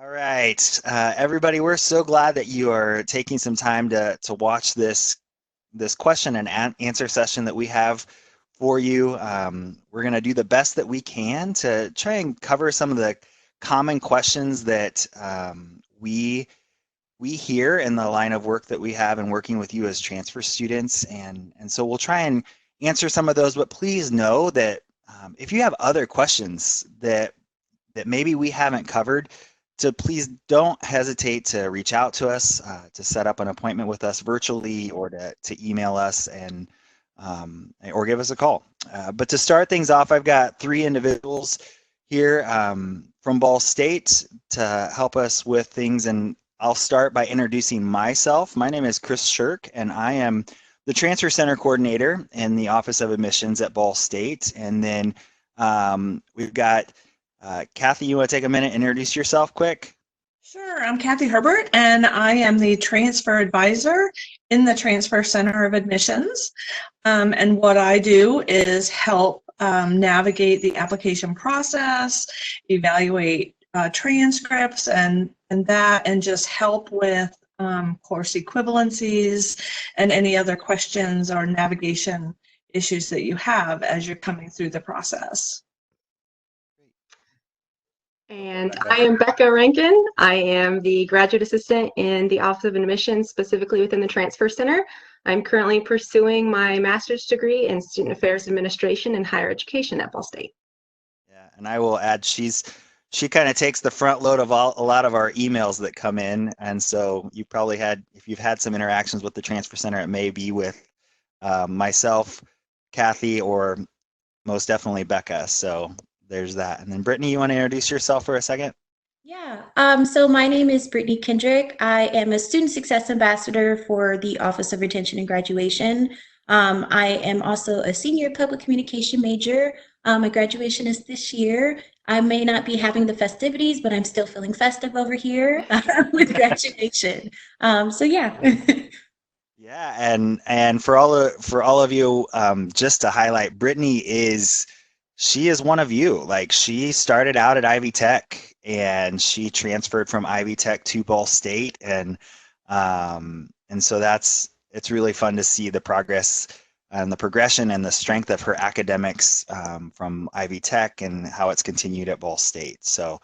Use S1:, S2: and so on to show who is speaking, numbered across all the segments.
S1: All right, everybody, we're so glad that you are taking some time to watch this question and answer session that we have for you. We're going to do the best that we can to try and cover some of the common questions that we hear in the line of work that we have and working with you as transfer students, and so we'll try and answer some of those. But please know that if you have other questions that maybe we haven't covered, so please don't hesitate to reach out to us, to set up an appointment with us virtually, or to email us and or give us a call. But to start things off, I've got three individuals here from Ball State to help us with things, and I'll start by introducing myself. My name is Chris Sherk, and I am the Transfer Center Coordinator in the Office of Admissions at Ball State. And then we've got Kathy, you want to take a minute and introduce yourself quick?
S2: Sure, I'm Kathy Herbert, and I am the transfer advisor in the Transfer Center of Admissions. And what I do is help navigate the application process, evaluate transcripts and just help with course equivalencies and any other questions or navigation issues that you have as you're coming through the process.
S3: And I am Becca Rankin. I am the graduate assistant in the Office of Admissions, specifically within the Transfer Center. I'm currently pursuing my master's degree in Student Affairs Administration and Higher Education at Ball State.
S1: Yeah, and I will add, she kind of takes the front load of a lot of our emails that come in, and so you probably had, if you've had some interactions with the Transfer Center, it may be with myself, Kathy, or most definitely Becca. So there's that. And then Brittany, you want to introduce yourself for a second?
S4: Yeah, so my name is Britney Kendrick. I am a student success ambassador for the Office of Retention and Graduation. I am also a senior public communication major. My graduation is this year. I may not be having the festivities, but I'm still feeling festive over here with graduation. So yeah.
S1: Yeah, and for all of you, just to highlight, Brittany she is one of you. Like, she started out at Ivy Tech and she transferred from Ivy Tech to Ball State, and so it's really fun to see the progress and the progression and the strength of her academics from Ivy Tech and how it's continued at Ball State. So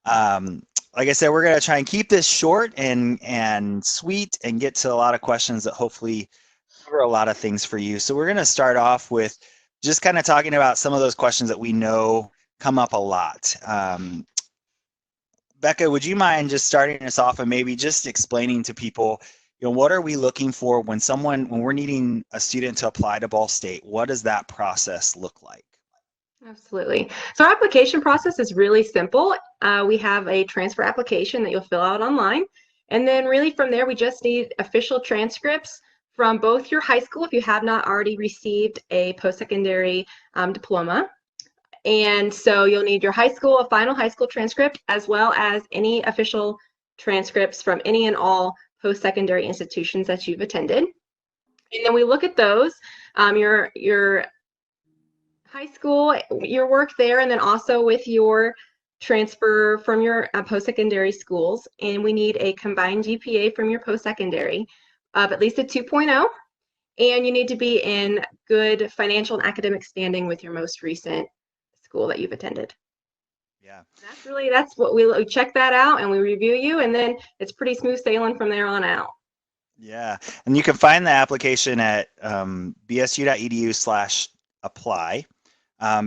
S1: like I said, we're going to try and keep this short and sweet and get to a lot of questions that hopefully cover a lot of things for you. So we're going to start off with just kind of talking about some of those questions that we know come up a lot. Becca, would you mind just starting us off and maybe just explaining to people, what are we looking for when we're needing a student to apply to Ball State? What does that process look like?
S3: Absolutely. So our application process is really simple. We have a transfer application that you'll fill out online. And then really from there, we just need official transcripts from both your high school, if you have not already received a post-secondary diploma. And so you'll need your high school, a final high school transcript, as well as any official transcripts from any and all post-secondary institutions that you've attended. And then we look at those, your high school, your work there, and then also with your transfer from your post-secondary schools. And we need a combined GPA from your post-secondary of at least a 2.0, and you need to be in good financial and academic standing with your most recent school that you've attended.
S1: Yeah,
S3: that's what we check that out, and we review you, and then it's pretty smooth sailing from there on out.
S1: Yeah, and you can find the application at bsu.edu/apply.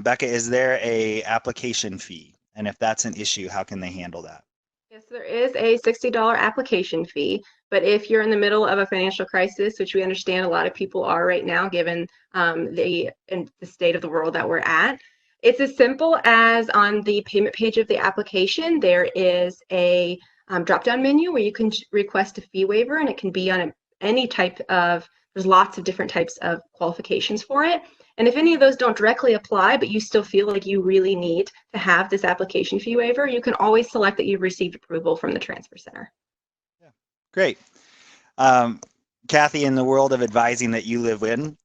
S1: Becca, is there a application fee? And if that's an issue, how can they handle that?
S3: Yes, there is a $60 application fee, but if you're in the middle of a financial crisis, which we understand a lot of people are right now, given the state of the world that we're at, it's as simple as on the payment page of the application, there is a drop-down menu where you can request a fee waiver, and it can be on any type of, there's lots of different types of qualifications for it. And if any of those don't directly apply, but you still feel like you really need to have this application fee waiver, you can always select that you've received approval from the Transfer Center.
S1: Yeah, great. Kathy, in the world of advising that you live in,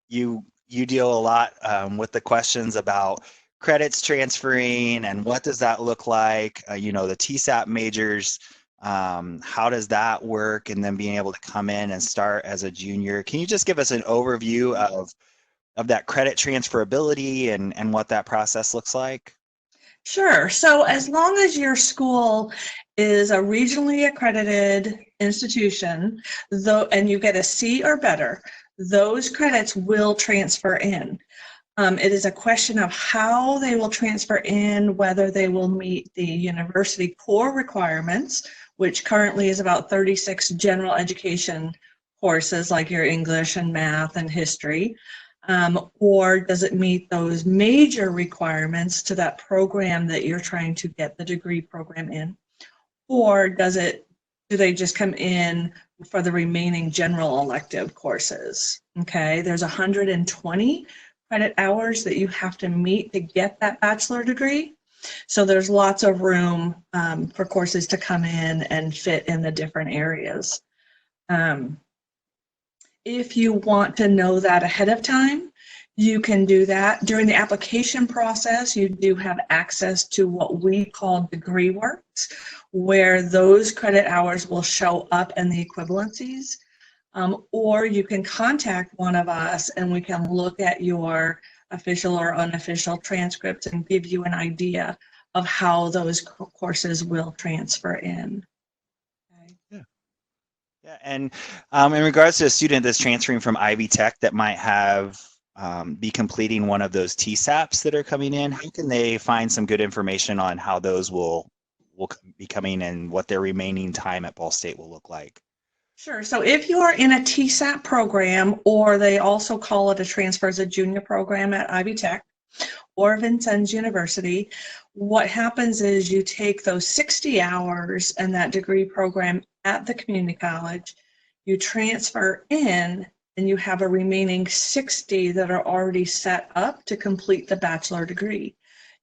S1: you deal a lot with the questions about credits transferring and what does that look like? You know, the TSAP majors, how does that work? And then being able to come in and start as a junior. Can you just give us an overview of that credit transferability and what that process looks like?
S2: Sure. So as long as your school is a regionally accredited institution, though, and you get a C or better, those credits will transfer in. It is a question of how they will transfer in, whether they will meet the university core requirements, which currently is about 36 general education courses like your English and math and history. Or does it meet those major requirements to that program that you're trying to get the degree program in? Or do they just come in for the remaining general elective courses? Okay, there's 120 credit hours that you have to meet to get that bachelor degree. So there's lots of room for courses to come in and fit in the different areas. If you want to know that ahead of time, you can do that. During the application process, you do have access to what we call degree works, where those credit hours will show up in the equivalencies. Or you can contact one of us and we can look at your official or unofficial transcripts and give you an idea of how those courses will transfer in.
S1: Yeah, and in regards to a student that's transferring from Ivy Tech that might have be completing one of those TSAPs that are coming in, how can they find some good information on how those will be coming and what their remaining time at Ball State will look like?
S2: Sure. So if you are in a TSAP program, or they also call it a transfer as a junior program at Ivy Tech or Vincennes University, what happens is you take those 60 hours and that degree program at the community college, you transfer in, and you have a remaining 60 that are already set up to complete the bachelor degree.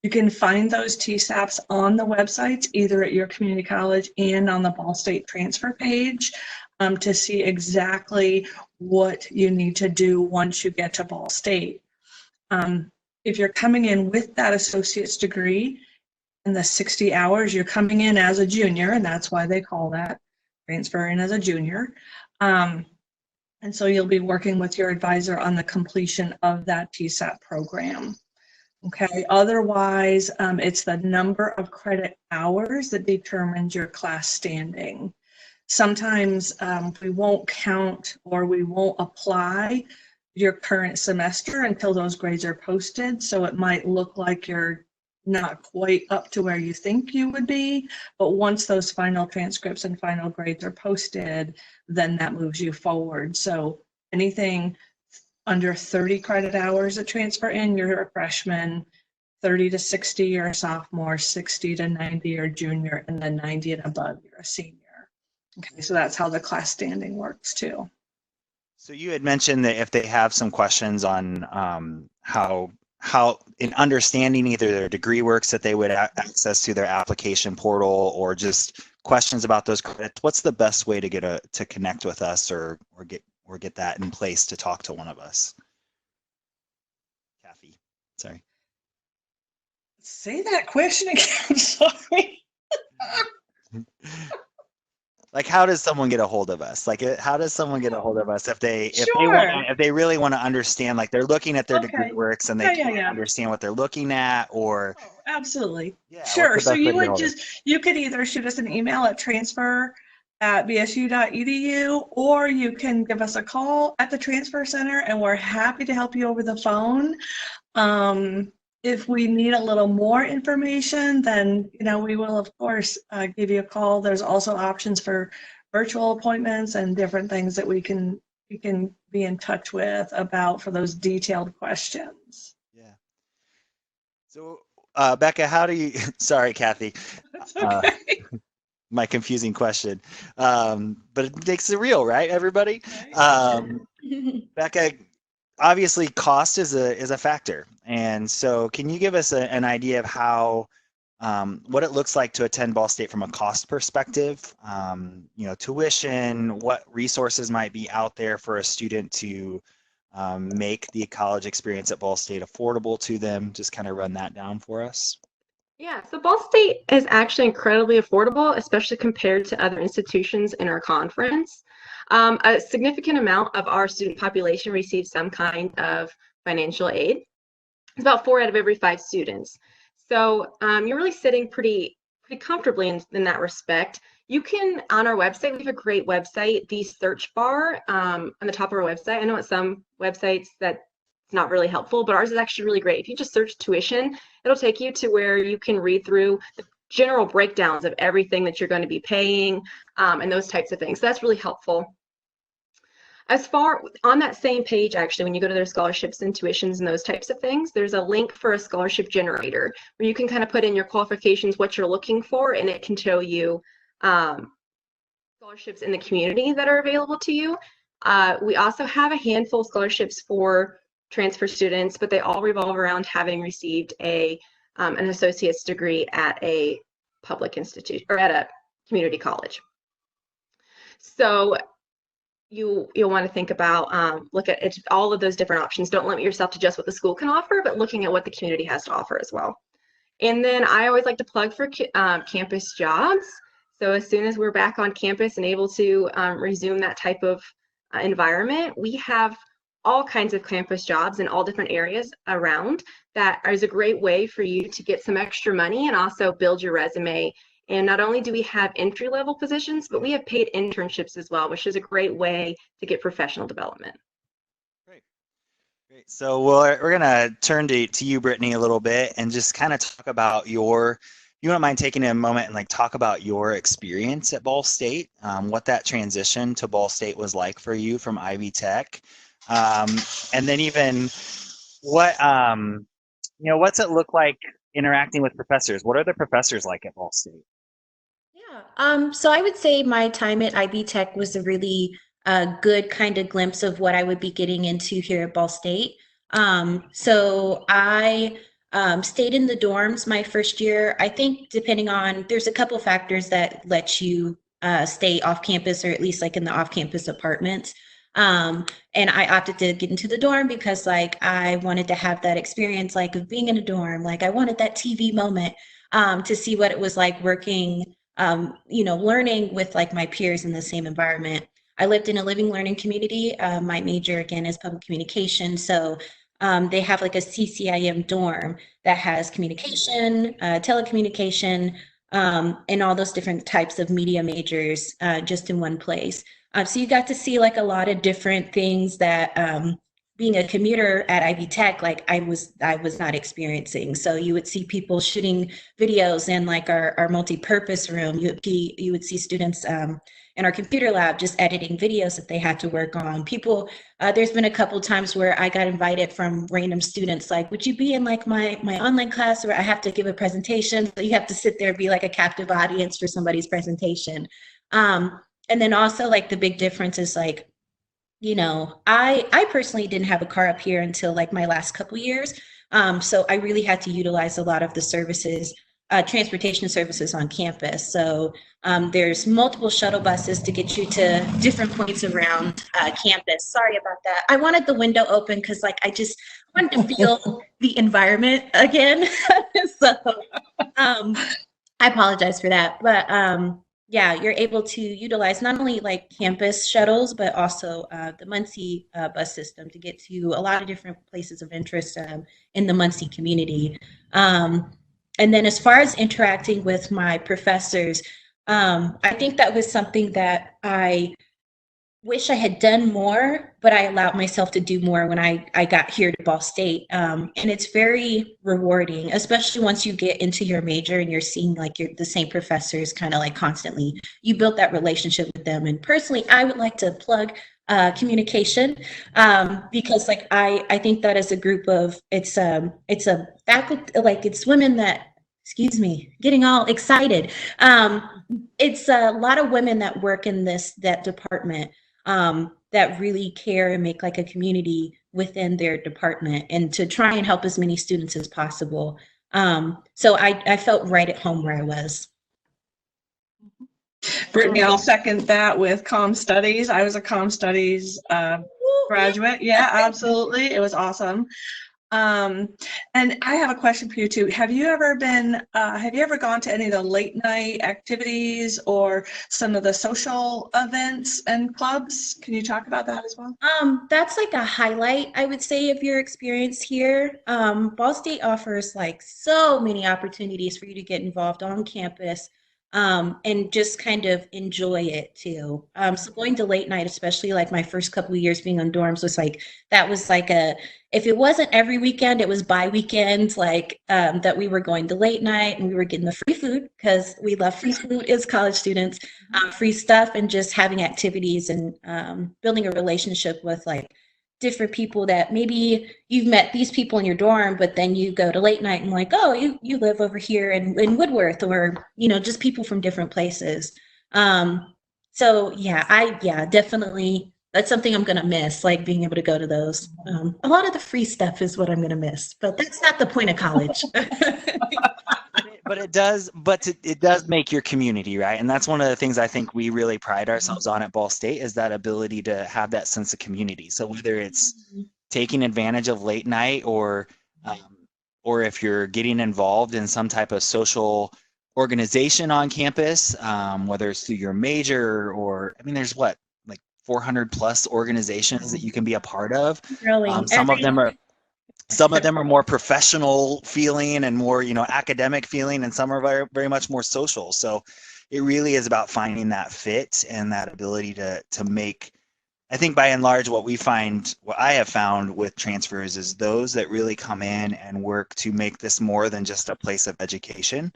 S2: You can find those TSAPs on the websites, either at your community college and on the Ball State transfer page, to see exactly what you need to do once you get to Ball State. If you're coming in with that associate's degree and the 60 hours, you're coming in as a junior, and that's why they call that transfer in as a junior. And so you'll be working with your advisor on the completion of that TSAP program. Okay, otherwise, it's the number of credit hours that determines your class standing. Sometimes we won't count or we won't apply your current semester until those grades are posted. So it might look like you're not quite up to where you think you would be, but once those final transcripts and final grades are posted, then that moves you forward. So anything under 30 credit hours at transfer in, you're a freshman, 30 to 60, you're a sophomore, 60 to 90, you're a junior, and then 90 and above, you're a senior. Okay, so that's how the class standing works too.
S1: So you had mentioned that if they have some questions on how in understanding either their degree works that they would access to their application portal, or just questions about those credits, what's the best way to connect with us or get that in place to talk to one of us? Kathy, sorry.
S2: Say that question again. Sorry.
S1: Like, how does someone get a hold of us? Like, how does someone get a hold of us if they really want to understand? Like, they're looking at their degree works and they can't understand what they're looking at, or
S2: absolutely, sure. So you could either shoot us an email at transfer@bsu.edu, or you can give us a call at the transfer center, and we're happy to help you over the phone. If we need a little more information, then we will of course give you a call. There's also options for virtual appointments and different things that we can be in touch with about for those detailed questions.
S1: Yeah. So Becca, how do you? Sorry, Kathy.
S2: That's okay.
S1: My confusing question, but it makes it real, right, everybody? Becca, obviously cost is a factor, and so can you give us an idea of how what it looks like to attend Ball State from a cost perspective? Tuition, what resources might be out there for a student to make the college experience at Ball State affordable to them? Just kind of run that down for us.
S3: Yeah, so Ball State is actually incredibly affordable, especially compared to other institutions in our conference. A significant amount of our student population receives some kind of financial aid. It's about 4 out of every 5 students. So you're really sitting pretty comfortably in that respect. You can, on our website, we have a great website, the search bar on the top of our website. I know at some websites that it's not really helpful, but ours is actually really great. If you just search tuition, it'll take you to where you can read through the general breakdowns of everything that you're going to be paying and those types of things. So that's really helpful. As far on that same page, actually, when you go to their scholarships and tuitions and those types of things, there's a link for a scholarship generator where you can kind of put in your qualifications, what you're looking for, and it can show you scholarships in the community that are available to you. We also have a handful of scholarships for transfer students, but they all revolve around having received an associate's degree at a public institution or at a community college. So you'll want to think about, look at all of those different options. Don't limit yourself to just what the school can offer, but looking at what the community has to offer as well. And then I always like to plug for campus jobs. So as soon as we're back on campus and able to resume that type of environment, we have all kinds of campus jobs in all different areas around. That is a great way for you to get some extra money and also build your resume. And not only do we have entry-level positions, but we have paid internships as well, which is a great way to get professional development.
S1: Great. So we're going to turn to you, Brittany, a little bit and just kind of talk about you don't mind taking a moment and talk about your experience at Ball State, what that transition to Ball State was like for you from Ivy Tech, and then even what, what's it look like interacting with professors? What are the professors like at Ball State?
S4: Yeah, so I would say my time at IB Tech was a really good kind of glimpse of what I would be getting into here at Ball State. So I stayed in the dorms my first year. I think there's a couple factors that let you stay off campus, or at least in the off-campus apartments. And I opted to get into the dorm because I wanted to have that experience of being in a dorm. I wanted that TV moment to see what it was like working, learning with my peers in the same environment. I lived in a living learning community. My major again is public communication. So they have a CCIM dorm that has communication, telecommunication, and all those different types of media majors just in one place. So you got to see a lot of different things that being a commuter at Ivy Tech, I was not experiencing. So you would see people shooting videos in our multi-purpose room. You would see students in our computer lab just editing videos that they had to work on. People, there's been a couple times where I got invited from random students, would you be in my online class where I have to give a presentation? So you have to sit there and be a captive audience for somebody's presentation. And then also the big difference is I personally didn't have a car up here until my last couple years. So I really had to utilize a lot of the services, transportation services on campus. So there's multiple shuttle buses to get you to different points around campus. Sorry about that. I wanted the window open because I just wanted to feel the environment again. So I apologize for that. But yeah, you're able to utilize not only campus shuttles, but also the Muncie bus system to get to a lot of different places of interest in the Muncie community. And then as far as interacting with my professors, I think that was something that I wish I had done more, but I allowed myself to do more when I got here to Ball State. And it's very rewarding, especially once you get into your major and you're seeing the same professors kind of constantly. You build that relationship with them. And personally, I would like to plug communication because I think that as a group of, it's a faculty, it's women that, excuse me, getting all excited. It's a lot of women that work in that department that really care and make a community within their department and to try and help as many students as possible. So I felt right at home where I was.
S2: Brittany, I'll second that with comm studies. I was a comm studies graduate. Yeah, absolutely. It was awesome. And I have a question for you too. Have you ever gone to any of the late night activities or some of the social events and clubs? Can you talk about that as well?
S4: That's like a highlight, I would say, of your experience here. Ball State offers like so many opportunities for you to get involved on campus, and just kind of enjoy it too. So going to late night, especially like my first couple of years being on dorms, was like that was like if it wasn't every weekend, it was by weekend, like that we were going to late night and we were getting the free food because we love free food as college students, free stuff, and just having activities and building a relationship with like different people that maybe you've met these people in your dorm, but then you go to late night and like, oh, you live over here in Woodworth, or just people from different places. So yeah, definitely that's something I'm gonna miss, like being able to go to those. A lot of the free stuff is what I'm gonna miss, but that's not the point of college.
S1: It does make your community, right? And that's one of the things I think we really pride ourselves on at Ball State, is that ability to have that sense of community. So whether it's taking advantage of late night, or if you're getting involved in some type of social organization on campus, whether it's through your major, or I mean, there's like 400 plus organizations that you can be a part of.
S4: Really,
S1: Some of them are more professional feeling and more, academic feeling, and some are very, very much more social. So it really is about finding that fit and that ability to make, I think by and large, what I have found with transfers is those that really come in and work to make this more than just a place of education,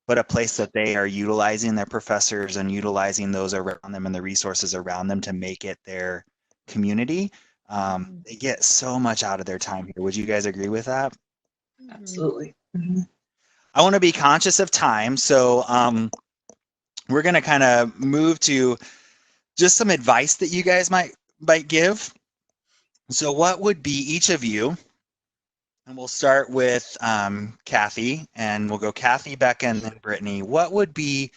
S1: but a place that they are utilizing their professors and utilizing those around them and the resources around them to make it their community. They get so much out of their time here. Would you guys agree with that?
S2: Absolutely.
S1: I want to be conscious of time, so we're going to kind of move to just some advice that you guys might give. So what would be each of you, and we'll start with Kathy, and we'll go Kathy, Becca, and then Brittany. What would be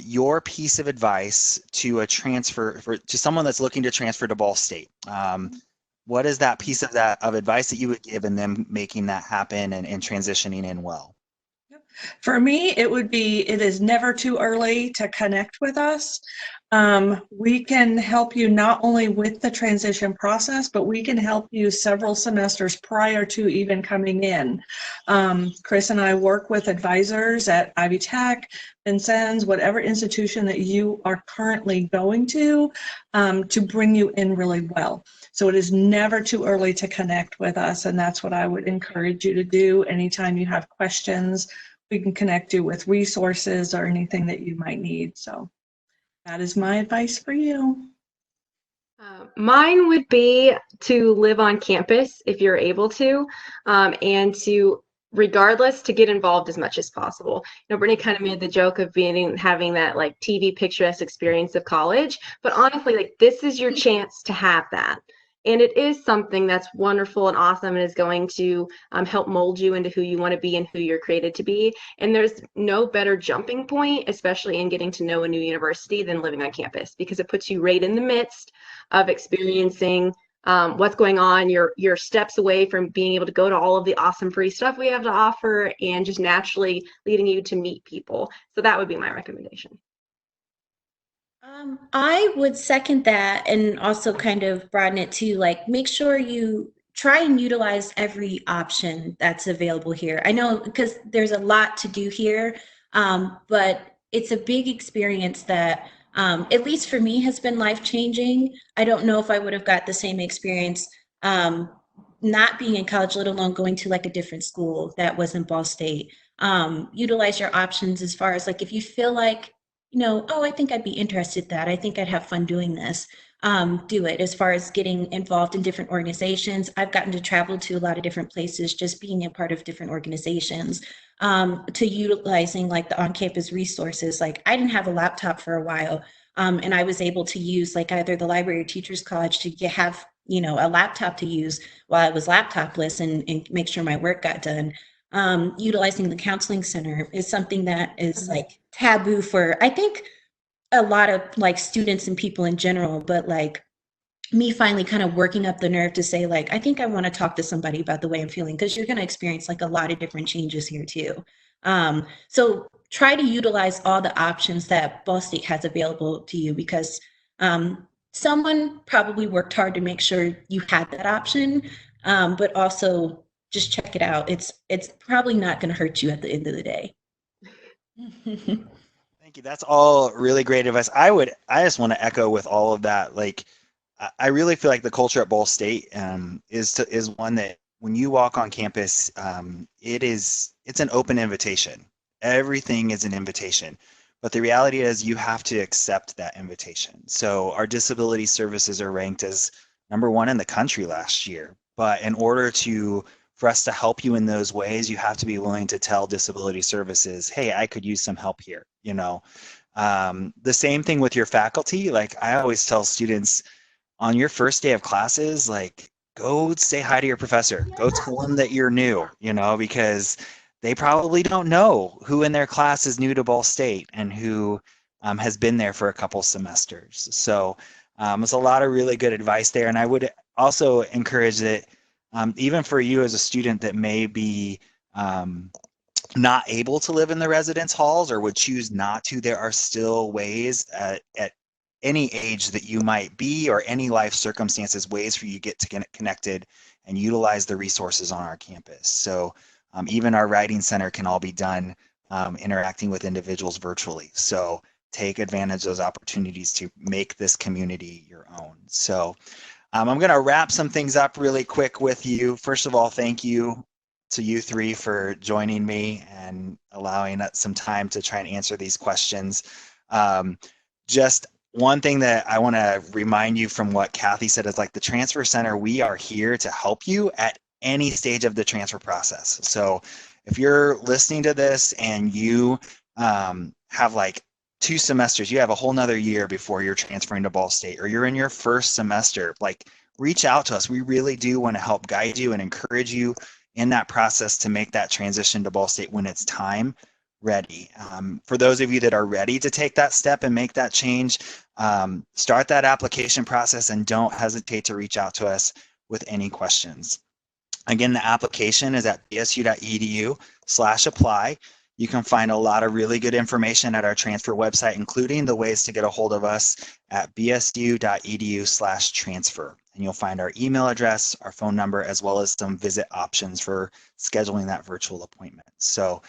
S1: your piece of advice to to someone that's looking to transfer to Ball State? What is that piece of advice that you would give in them making that happen and transitioning in well?
S2: For me, it is never too early to connect with us. We can help you not only with the transition process, but we can help you several semesters prior to even coming in. Chris and I work with advisors at Ivy Tech, Vincennes, whatever institution that you are currently going to bring you in really well. So it is never too early to connect with us, and that's what I would encourage you to do. Anytime you have questions, we can connect you with resources or anything that you might need. So that is my advice for you.
S3: Mine would be to live on campus if you're able to, and to, regardless, to get involved as much as possible. Brittany kind of made the joke of having that like TV picturesque experience of college, but honestly, like this is your chance to have that. And it is something that's wonderful and awesome and is going to help mold you into who you want to be and who you're created to be. And there's no better jumping point, especially in getting to know a new university, than living on campus, because it puts you right in the midst of experiencing what's going on. You're steps away from being able to go to all of the awesome free stuff we have to offer, and just naturally leading you to meet people. So that would be my recommendation.
S4: I would second that, and also kind of broaden it to like make sure you try and utilize every option that's available here. I know because there's a lot to do here, but it's a big experience that at least for me has been life-changing. I don't know if I would have got the same experience not being in college, let alone going to like a different school that wasn't Ball State. Utilize your options as far as like if you feel like, oh, I think I'd be interested in that. I think I'd have fun doing this. Do it. As far as getting involved in different organizations, I've gotten to travel to a lot of different places, just being a part of different organizations, to utilizing like the on-campus resources. Like I didn't have a laptop for a while, and I was able to use like either the library or teachers college to have, a laptop to use while I was laptopless and make sure my work got done. Utilizing the counseling center is something that is like taboo for, I think, a lot of like students and people in general, but like me finally kind of working up the nerve to say, like, I think I want to talk to somebody about the way I'm feeling, because you're going to experience like a lot of different changes here too. So try to utilize all the options that Ball State has available to you, because someone probably worked hard to make sure you had that option, but also just check it out. It's probably not going to hurt you at the end of the day.
S1: Thank you. That's all really great advice. I just want to echo with all of that. Like, I really feel like the culture at Ball State is one that when you walk on campus, it's an open invitation. Everything is an invitation, but the reality is you have to accept that invitation. So our disability services are ranked as #1 in the country last year, but in order for us to help you in those ways, you have to be willing to tell disability services, hey, I could use some help here. The same thing with your faculty. Like, I always tell students, on your first day of classes, like, go say hi to your professor. Go tell them that you're new, because they probably don't know who in their class is new to Ball State and who has been there for a couple semesters. So there's a lot of really good advice there. And I would also encourage that even for you as a student that may be not able to live in the residence halls or would choose not to, there are still ways at any age that you might be or any life circumstances, ways for you to get to get connected and utilize the resources on our campus. So even our writing center can all be done interacting with individuals virtually. So take advantage of those opportunities to make this community your own. So I'm going to wrap some things up really quick with you. First of all, thank you to you three for joining me and allowing us some time to try and answer these questions. Just one thing that I want to remind you from what Kathy said is, like, the Transfer Center, we are here to help you at any stage of the transfer process. So if you're listening to this and you have like 2 semesters, you have a whole nother year before you're transferring to Ball State, or you're in your first semester, like, reach out to us. We really do want to help guide you and encourage you in that process to make that transition to Ball State when it's time ready. For those of you that are ready to take that step and make that change, start that application process and don't hesitate to reach out to us with any questions. Again, the application is at bsu.edu/apply. You can find a lot of really good information at our transfer website, including the ways to get a hold of us at bsu.edu/transfer. And you'll find our email address, our phone number, as well as some visit options for scheduling that virtual appointment. So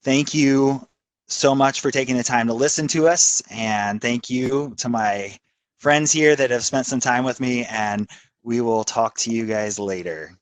S1: thank you so much for taking the time to listen to us. And thank you to my friends here that have spent some time with me. And we will talk to you guys later.